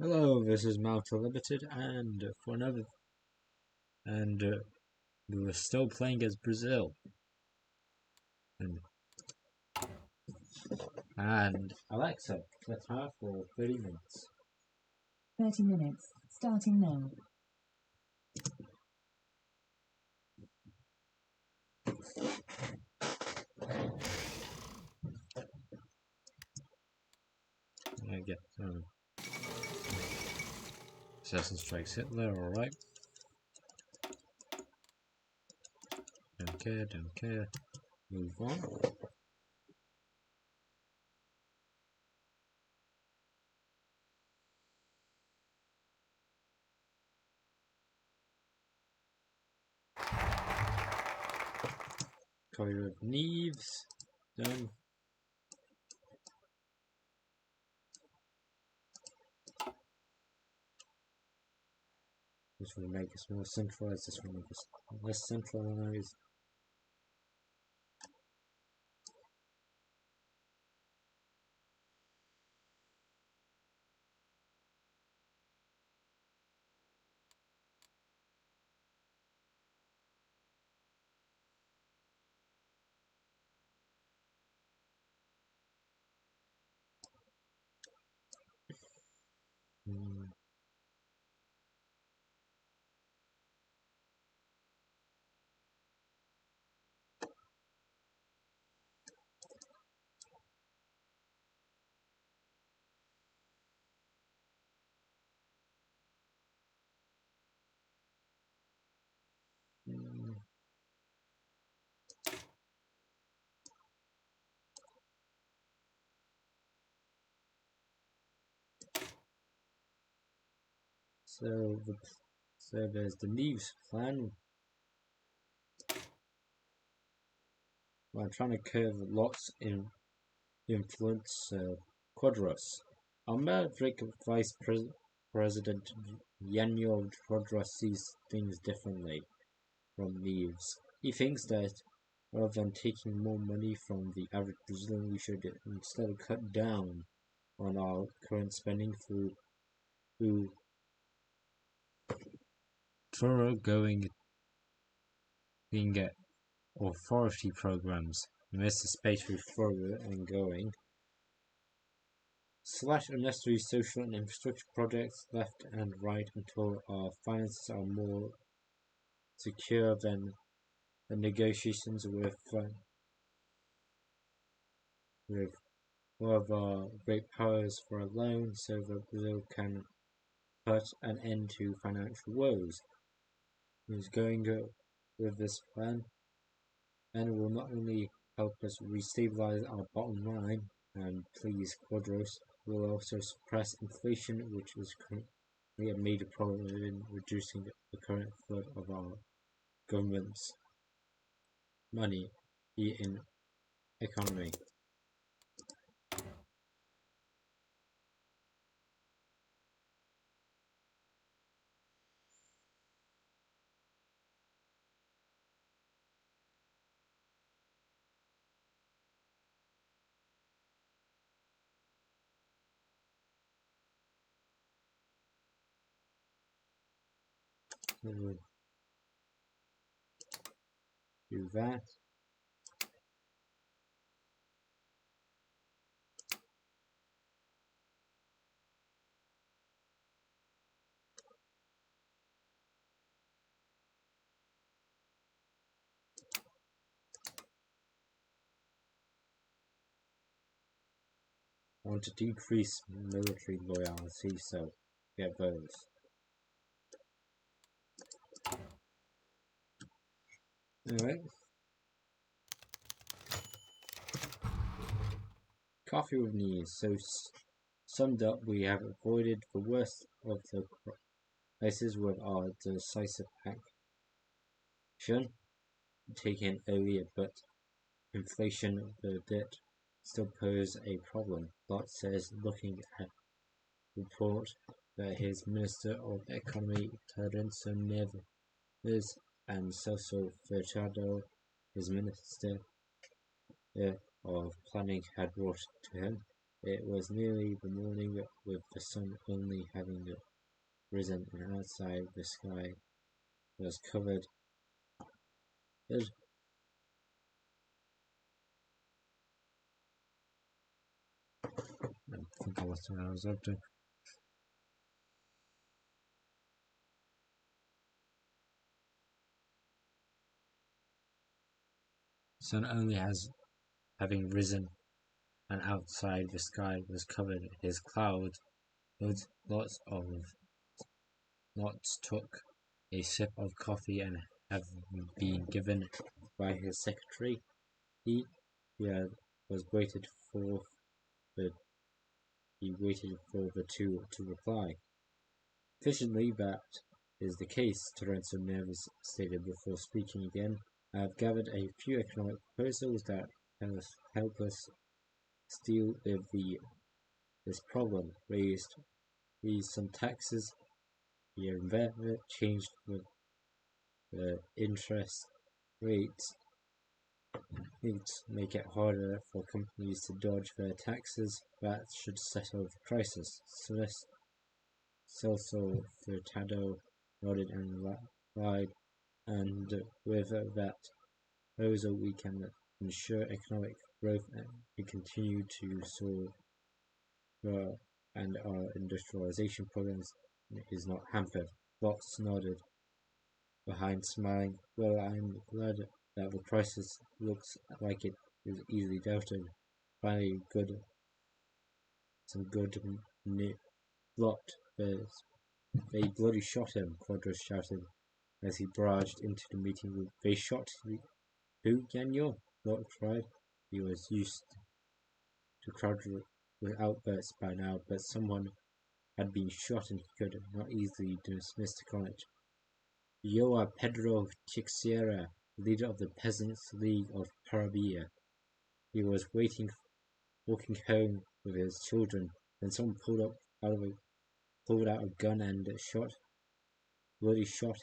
Hello, this is Malta Limited, and we were still playing as Brazil, and Alexa, let's have for 30 minutes. 30 minutes, starting now. I get Assassin Strikes Hitler, alright. Don't care. Move on. Cover of Neves, done. This will make us more centralized, this will make us less centralized. So there's the Neves plan. Well, I'm trying to curve lots in influence Quadros. Our Maverick Vice President Yanyo Quadros sees things differently from Neves. He thinks that rather than taking more money from the average Brazilian, we should instead cut down on our current spending through thoroughgoing authority programs. Miss the space through thorough and going. Slash unnecessary social and infrastructure projects left and right until our finances are more secure than the negotiations with one of our great powers for a loan so that Brazil can put an end to financial woes. He is going with this plan and will not only help us restabilize our bottom line and please Quadros, will also suppress inflation, which is currently a major problem in reducing the current flood of our government's money in economy. Do that. I want to decrease military loyalty, so get those. Alright. Coffee with knees. So summed up, we have avoided the worst of the crisis with our decisive action taken earlier, but inflation of the debt still pose a problem. Lott says, looking at the report that his Minister of Economy, Terence Neves, and Celso Furtado, his Minister of Planning, had brought to him. It was nearly the morning, with the sun only having risen, and outside the sky was covered. I think I lost what I was up to. Sun only having risen, and outside the sky was covered. His clouds, lots took a sip of coffee, and having been given by his secretary, he waited for the two to reply. Efficiently, that is the case, Terence Neves stated before speaking again. I have gathered a few economic proposals that help us deal with this problem. Raised some taxes, changed the interest rates, make it harder for companies to dodge their taxes. That should settle the crisis. Celso Furtado nodded and lied, and with that proposal we can ensure economic growth and continue to soar, and our industrialization programs is not hampered. Lotz nodded behind, smiling. Well, I'm glad that the crisis looks like it is easily doubted. Finally, some good Lot. They bloody shot him, Quadros shouted as he barged into the meeting room. They shot who, Daniel? Lot cried. He was used to crowd with outbursts by now, but someone had been shot and he could not easily dismiss the comment. Joa Pedro Teixeira, leader of the Peasants' League of Parabia. He was walking home with his children, then someone pulled out a gun and shot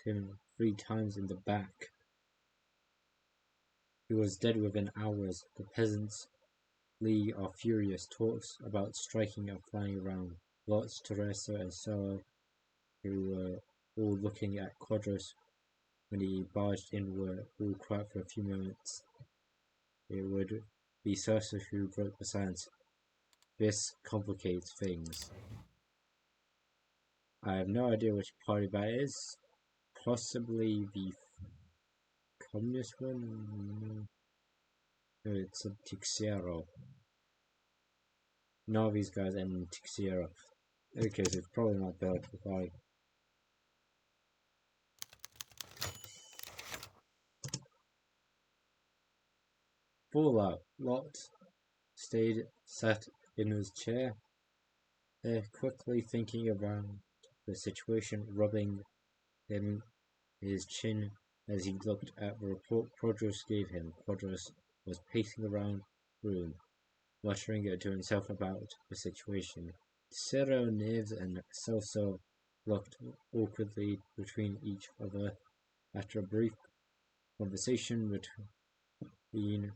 him 3 times in the back. He was dead within hours. The Peasants' League are furious. Talks about striking are flying around. Lots, Teresa, and Sarah, who were all looking at Quadros when he barged in, were all quiet for a few moments. It would be Sarsa who broke the silence. This complicates things. I have no idea which party that is. Possibly the communist one? No, it's a Teixeira. None of these guys end in Teixeira. Okay, so it's probably not Belgian party. Fallout. Lot sat in his chair, quickly thinking around the situation, rubbing his chin as he looked at the report Quadros gave him. Quadros was pacing around the room, muttering to himself about the situation. Cero, Neves, and Celso looked awkwardly between each other. After a brief conversation between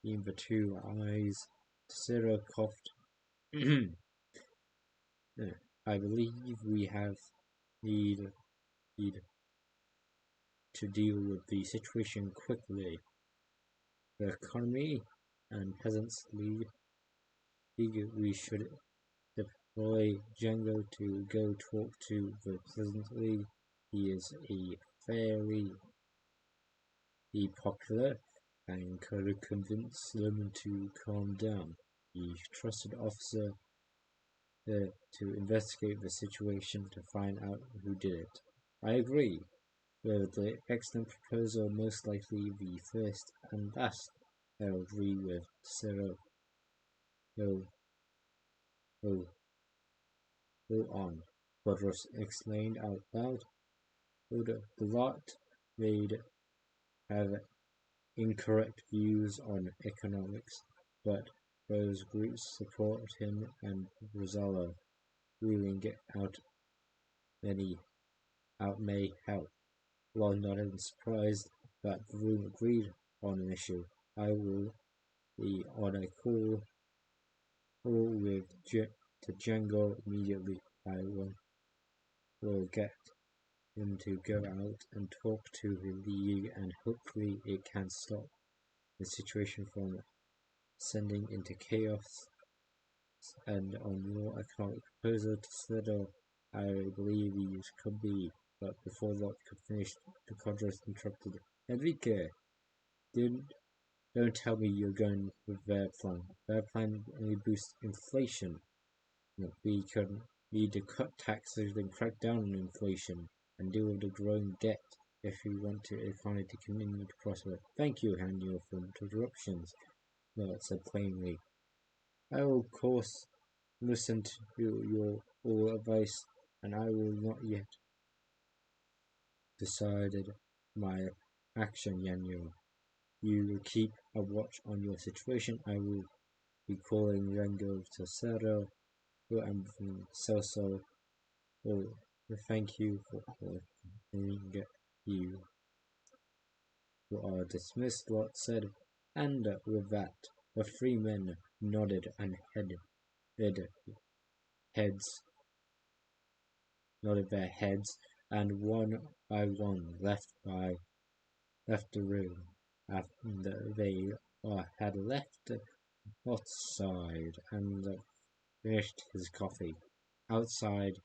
the two eyes, Cero coughed. I believe we need to deal with the situation quickly. The economy and Peasants' League, we should deploy Django to go talk to the Peasants' League. He is very popular and could convince them to calm down. The trusted officer to investigate the situation to find out who did it. I agree with the excellent proposal, most likely the first and last. I agree with Cero. Go on, Quadros exclaimed out loud. The lot may have incorrect views on economics, but those groups support him and Rosalo. Ruling out may help. While not surprised that the room agreed on an issue, I will be on a call or with the Django immediately. I will get him to go out and talk to the league, and hopefully it can stop the situation from sending into chaos. And on your economic proposal to settle, I believe these could be, but before Lot could finish, the Codros interrupted. Enrique, don't tell me you're going with their plan. Their plan only boosts inflation. We need to cut taxes and crack down on inflation and deal with the growing debt if we want the economy to continue to prosper. Thank you, Daniel, for interruptions, Lot said plainly. I will, of course, listen to your all advice, and I will not yet decided my action, Daniel. You will keep a watch on your situation. I will be calling Rango Tercero and Celso. Oh, thank you for calling. You are dismissed, Lot said, and with that, the three men nodded and nodded their heads, and one by one left the room. After they had left outside and finished his coffee. Outside,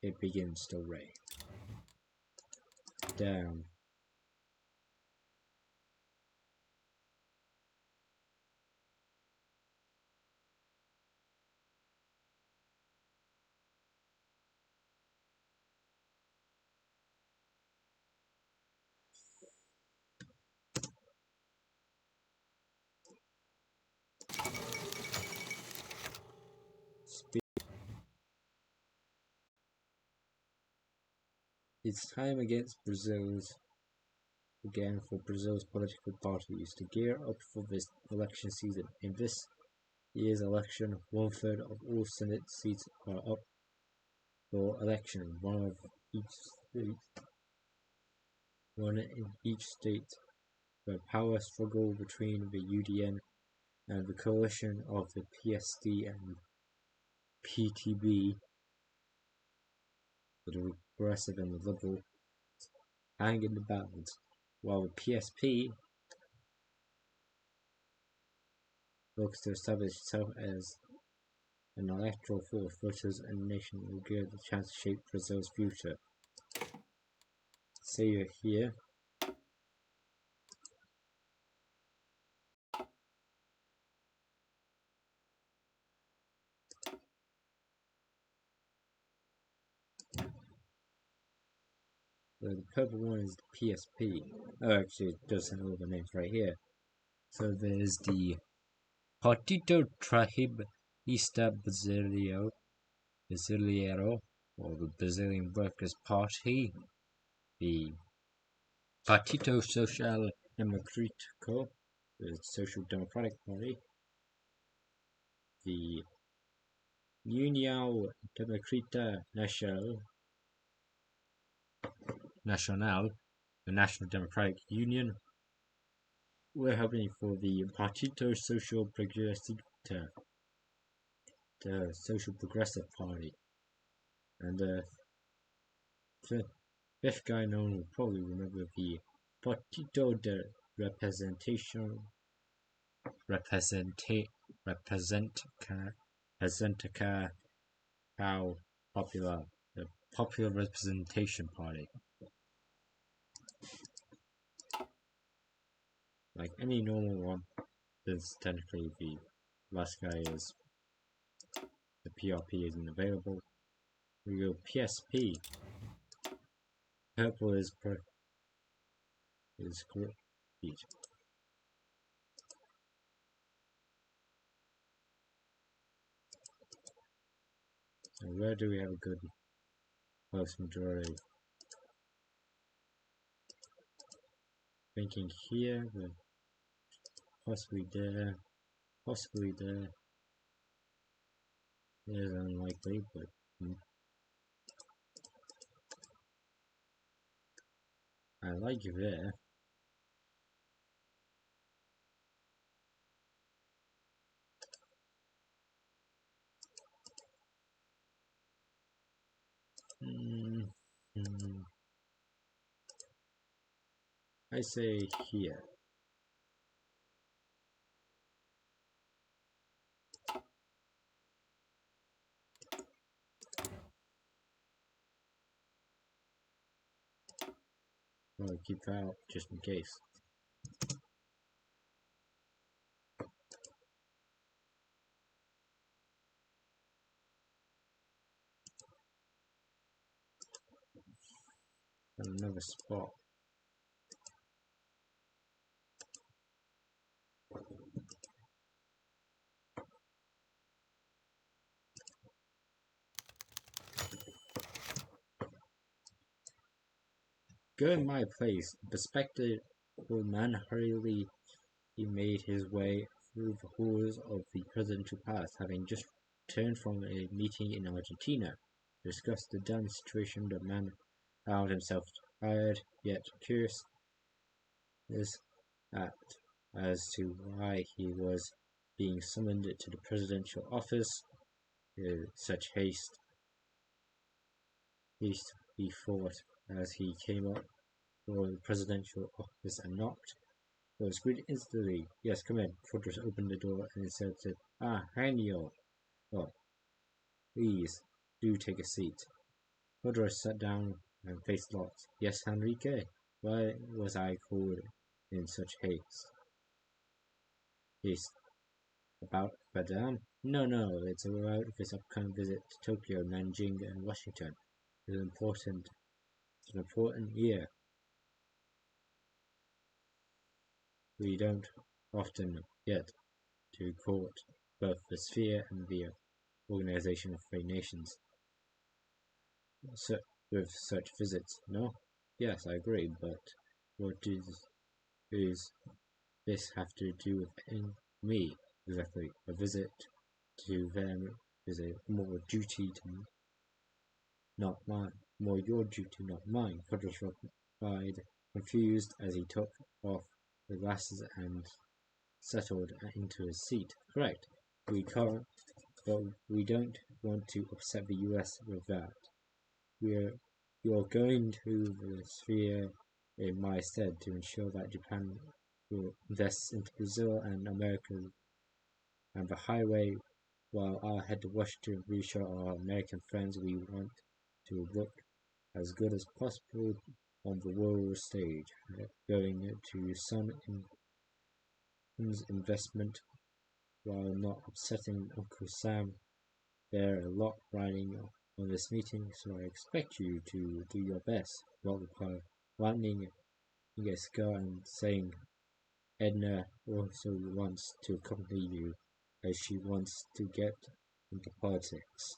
it begins to rain. Damn. It's time against again for Brazil's political parties to gear up for this election season. In this year's election, 1/3 of all Senate seats are up for election, one in each state. The power struggle between the UDN and the coalition of the PSD and PTB, the progressive and the liberal, hang in the balance, while the PSP looks to establish itself as an electoral force. Voters and the nation will give the chance to shape Brazil's future. See you here. The purple one is the PSP. Oh, actually, it does have all the names right here. So there's the Partido Trabalhista Brasileiro, or the Brazilian Workers' Party, the Partido Social Democrático, the Social Democratic Party, the União Democrática Nacional, the National Democratic Union. We're hoping for the Partido Social Progressista, the Social Progressive Party, and the fifth guy no one will probably remember, the Partido de Representación Popular, the Popular Representation Party. Like any normal one, since technically the last guy is the PRP isn't available. We go PSP. Purple is great. And where do we have a good close majority? Thinking here, but possibly there, possibly there. It is unlikely, but I like you there. I say here. I'll keep that out just in case. Another spot. Go in my place. The bespectacled man hurriedly he made his way through the halls of the presidential palace, having just returned from a meeting in Argentina to discuss the damn situation. The man found himself tired yet curious as to why he was being summoned to the presidential office in such haste. He thought as he came up for the presidential office and knocked. He was greeted instantly. Yes, come in. Fortress opened the door and said, Henio. Oh, please, do take a seat. Fortress sat down and faced Lot. Yes, Enrique. Why was I called in such haste? Haste about Madame? No, it's about this upcoming visit to Tokyo, Nanjing, and Washington. It's an important year. We don't often get to court both the sphere and the Organization of Free Nations with such visits, no? Yes, I agree, but what does this have to do with me? Exactly. A visit to them is more duty to not mine. More your duty, not mine. Quadros replied, confused as he took off the glasses and settled into his seat. Correct. We can't, but we don't want to upset the US with that. You're going to the sphere in my stead to ensure that Japan will invest into Brazil and America and the highway, while I'll head to Washington to reassure our American friends we want to look as good as possible on the world stage. Going to Sun investment while not upsetting Uncle Sam. There are a lot riding on this meeting, so I expect you to do your best. Lot replied, lightning a cigar and saying, Edna also wants to accompany you, as she wants to get into politics.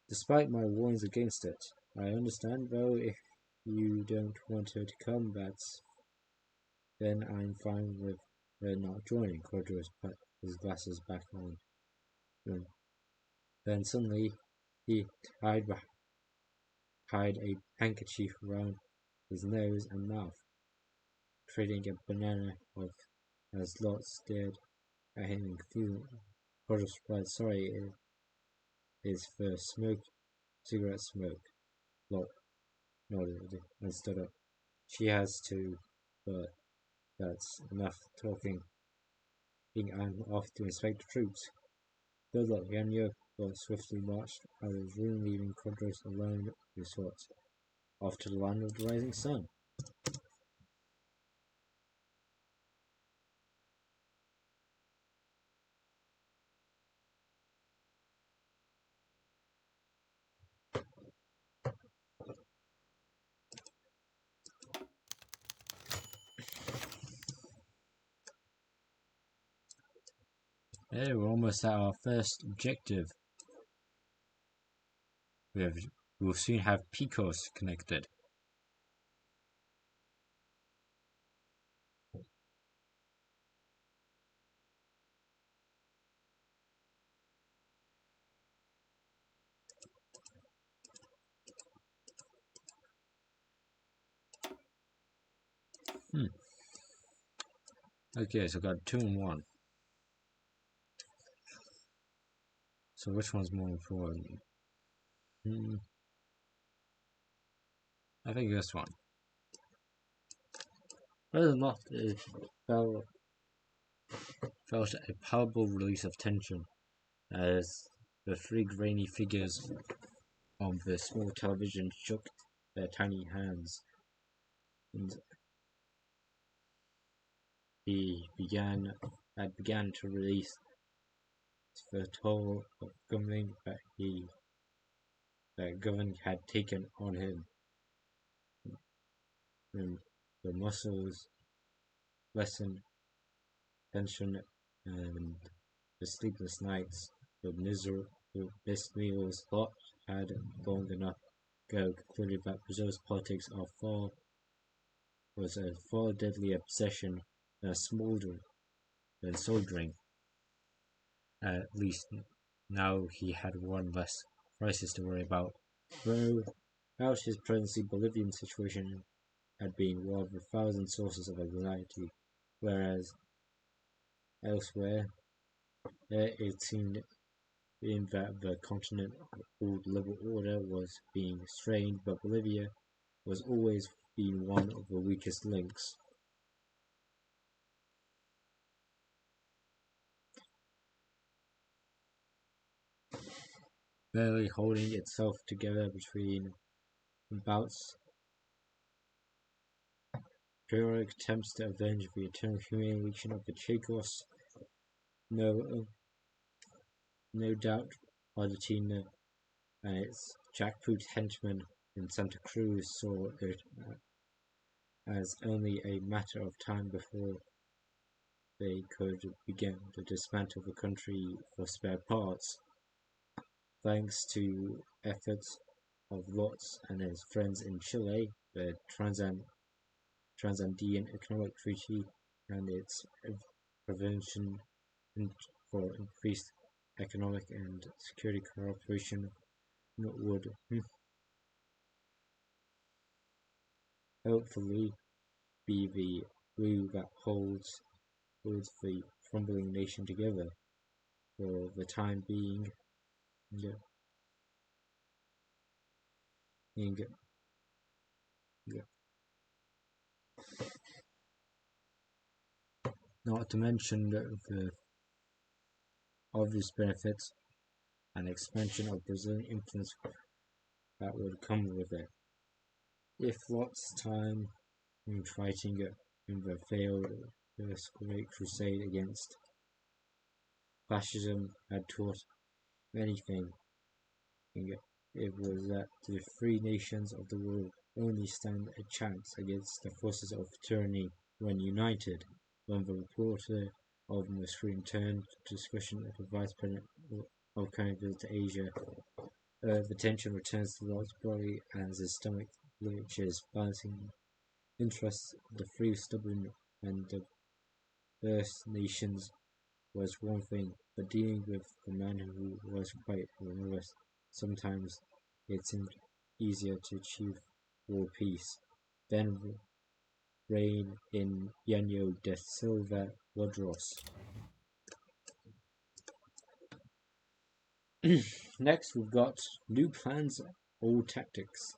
Despite my warnings against it, I understand, though, if you don't want her to come, then I'm fine with her not joining. Quadros put his glasses back on. Then suddenly he tied a handkerchief around his nose and mouth, trading a banana off as Lot stared at him in confusion. Quadros replied, sorry, it is for cigarette smoke. Lot nodded and stood up. She has to, but that's enough talking. I'm off to inspect the troops. Good luck, Yanyo. Lot swiftly marched out of his room, leaving Quadros alone with his thoughts. Off to the land of the rising sun. Hey, we're almost at our first objective. We'll soon have Picos connected. Okay, so I got 2 and 1. So which one's more important? I think this one. Whether or not it felt a palpable release of tension as the three grainy figures on the small television shook their tiny hands, and he began to release the toll of governing that governing had taken on him, and the muscles lessened tension, and the sleepless nights, the missed meals. Lot had long enough ago concluded that Brazil's politics was a far deadlier obsession than soldering. At least now he had one less crisis to worry about. Throughout his presidency, Bolivian situation had been one of a thousand sources of anxiety, whereas elsewhere it seemed that the continent called liberal order was being strained, but Bolivia was always been one of the weakest links. Barely holding itself together between bouts, periodic attempts to avenge the eternal humiliation of the Chagos. No doubt Argentina and its jackboot henchmen in Santa Cruz saw it as only a matter of time before they could begin to dismantle the country for spare parts. Thanks to efforts of Lotz and his friends in Chile, the Transandean Economic Treaty and its provision for increased economic and security cooperation would hopefully be the glue that holds the crumbling nation together for the time being. Not to mention the obvious benefits and expansion of Brazilian influence that would come with it. If Lot's time in fighting in the failed First Great Crusade against fascism had taught anything, it was that the free nations of the world only stand a chance against the forces of tyranny when united. When the reporter of the screen turned to discussion of the Vice President of coming visit to Asia, the tension returns to Lot's body as his stomach lurches, balancing interests of the free, stubborn, and diverse nations was one thing, but dealing with the man who was quite another. Sometimes it seemed easier to achieve world peace than reign in Yanyo de Silva Wadros. Next, we've got new plans, old tactics.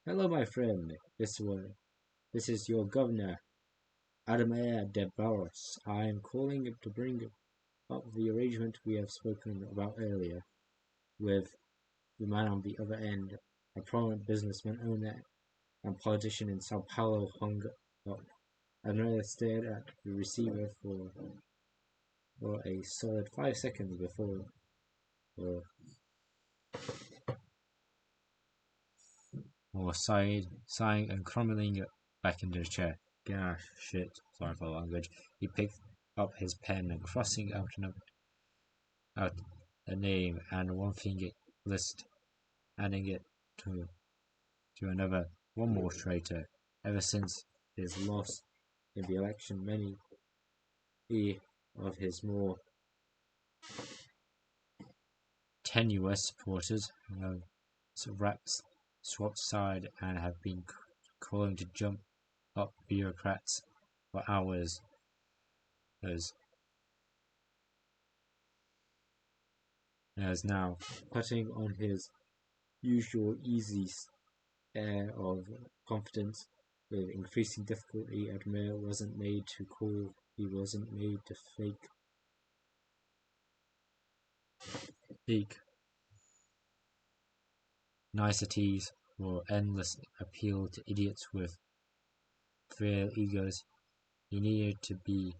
Hello, my friend. This is your governor, Adamea de Barros. I am calling to bring up the arrangement we have spoken about earlier, with the man on the other end, a prominent businessman, owner, and politician in Sao Paulo, hung up. Adamea stared at the receiver for a solid 5 seconds before sighing and crumbling back into the chair. Gosh, shit, sorry for the language. He picked up his pen and crossing out a name and one finger list, adding it to another. One more traitor. Ever since his loss in the election, many of his more tenuous supporters have swapped side and have been calling to jump up bureaucrats for hours. As now, putting on his usual easy air of confidence. With increasing difficulty, Edmure wasn't made to call, he wasn't made to fake niceties or endless appeal to idiots with frail egos. He needed to be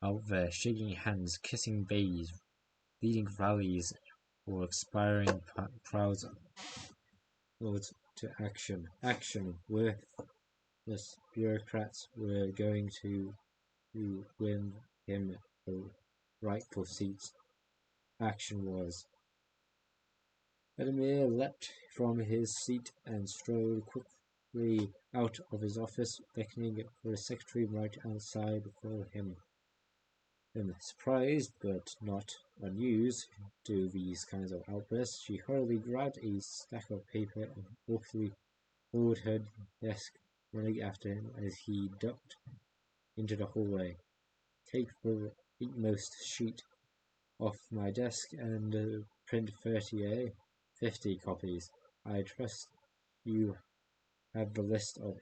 out there shaking hands, kissing babies, leading rallies, or aspiring crowds to action. Action. Worthless bureaucrats were going to win him the rightful seats. Action was. Edmure leapt from his seat and strode quickly out of his office, beckoning for his secretary right outside for him. Surprised but not unused to these kinds of outbursts, she hurriedly grabbed a stack of paper and awkwardly toward her desk, running after him as he ducked into the hallway. Take the eightmost sheet off my desk and print 30, eh? 50 copies. I trust you have the list of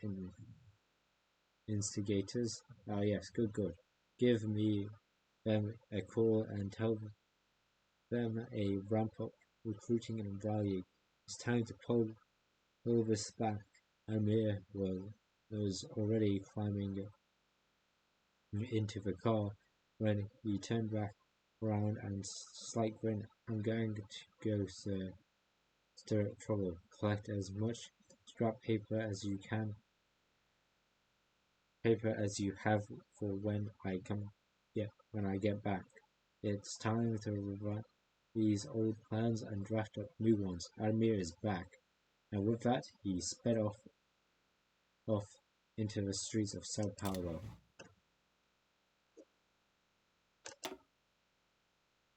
instigators. Ah, yes, good. Give me them a call and tell them a ramp up recruiting and rallying. It's time to pull this back. Amir was already climbing into the car when he turned back around and slight grin. I'm going to go stir up trouble. Collect as much scrap paper as you can. Paper as you have for when I get back. It's time to revise these old plans and draft up new ones. Admir is back. And with that, he sped off into the streets of Sao Paulo.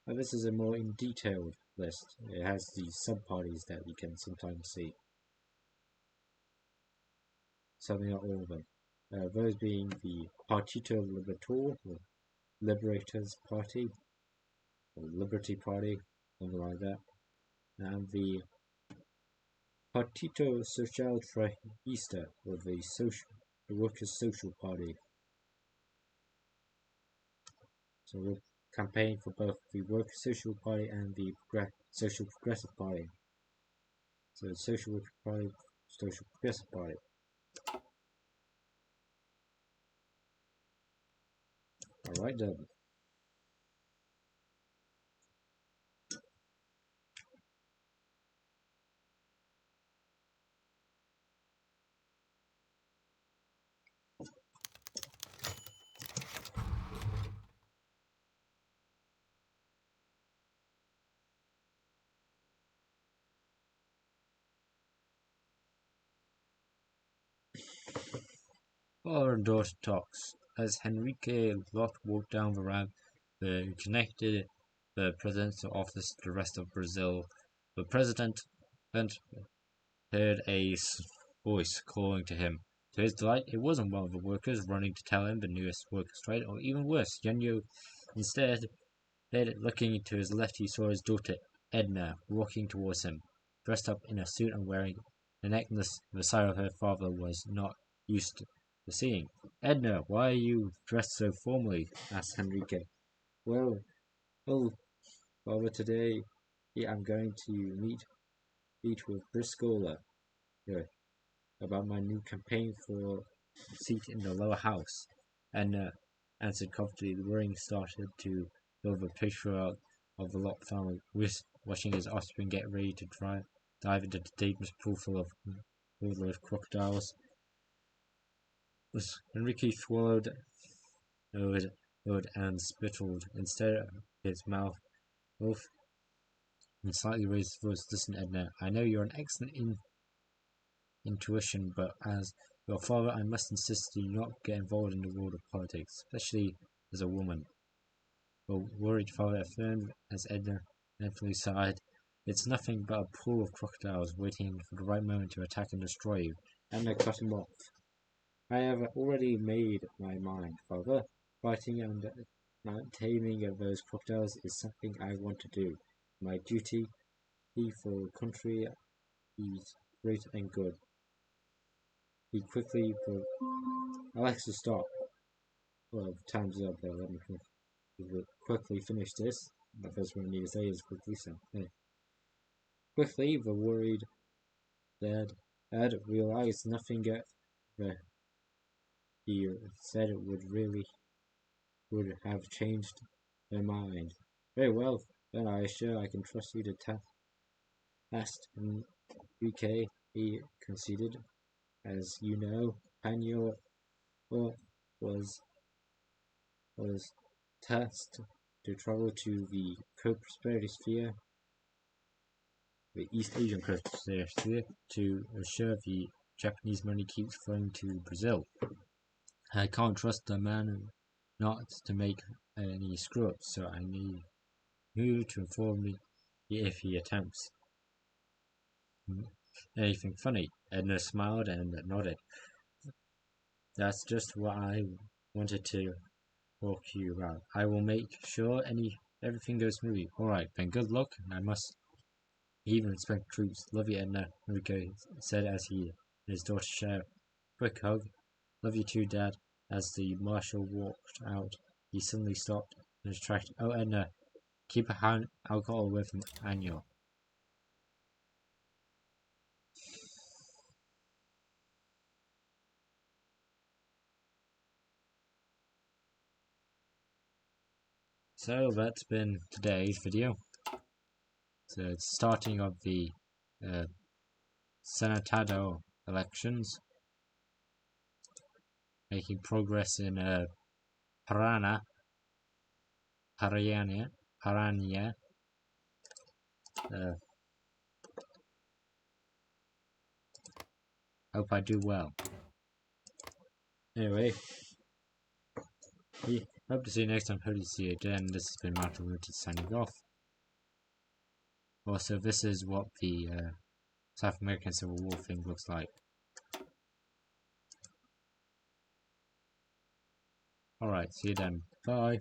Now this is a more detailed list. It has the sub-parties that you can sometimes see. Certainly not all of them. Those being the Partito Libertor, or Liberators Party, or Liberty Party, something like that, and the Partito Social Traísta, or the Workers' Social Party. So we'll campaign for both the Workers' Social Party and the Social Progressive Party. So the Social Worker Party, Social Progressive Party. Alright then. Father and daughter talks. As Henrique Lot walked down the ramp that connected the presidential office to the rest of Brazil, the president heard a voice calling to him. To his delight, it wasn't one of the workers running to tell him the newest worker strike, or even worse, Genyo. Instead, looking to his left, he saw his daughter Edna walking towards him, dressed up in a suit and wearing a necklace the sire of her father was not used to seeing. Edna, why are you dressed so formally? Asked Henrique. Well, father, today I'm going to meet with Briscola about my new campaign for a seat in the lower house. Edna answered confidently. The ring started to build the patriarch of the Lot family, watching his offspring get ready to dive into the deepest pool full of crocodiles. Enrique swallowed and spittled. Instead of his mouth and slightly raised his voice. Listen, Edna, I know you're an excellent intuition, but as your father, I must insist you not get involved in the world of politics, especially as a woman. The worried father affirmed as Edna thankfully sighed. It's nothing but a pool of crocodiles waiting for the right moment to attack and destroy you. Edna cut him off. I have already made my mind, father. Fighting and taming those crocodiles is something I want to do. My duty for country is great and good. he quickly broke. Alexa, stop. Well, time's up, but let me quickly finish this. The first one I need to say is quickly, so yeah. Quickly, the worried dad had realized nothing at the he said it would have changed their mind. Very well, then I assure I can trust you to test. UK, he conceded. As you know, Panyo was tasked to travel to the co-prosperity sphere, the East Asian co-prosperity sphere, to assure the Japanese money keeps flowing to Brazil. I can't trust the man not to make any screw-ups, so I need you to inform me if he attempts anything funny. Edna smiled and nodded. That's just what I wanted to talk to you about. I will make sure everything goes smoothly. Alright, then good luck, and I must even expect troops. Love you, Edna, Enrique said as he and his daughter shared a quick hug. Love you too, Dad. As the marshal walked out, he suddenly stopped and distracted. Oh, Edna, keep alcohol away from Anyo. So that's been today's video. So it's starting of the Senatado elections, making progress in Parania. Hope I do well. Anyway, hope to see you next time. Hope to see you again. This has been Mountain Rooted signing off. Also, this is what the South American Civil War thing looks like. Alright, see you then. Bye.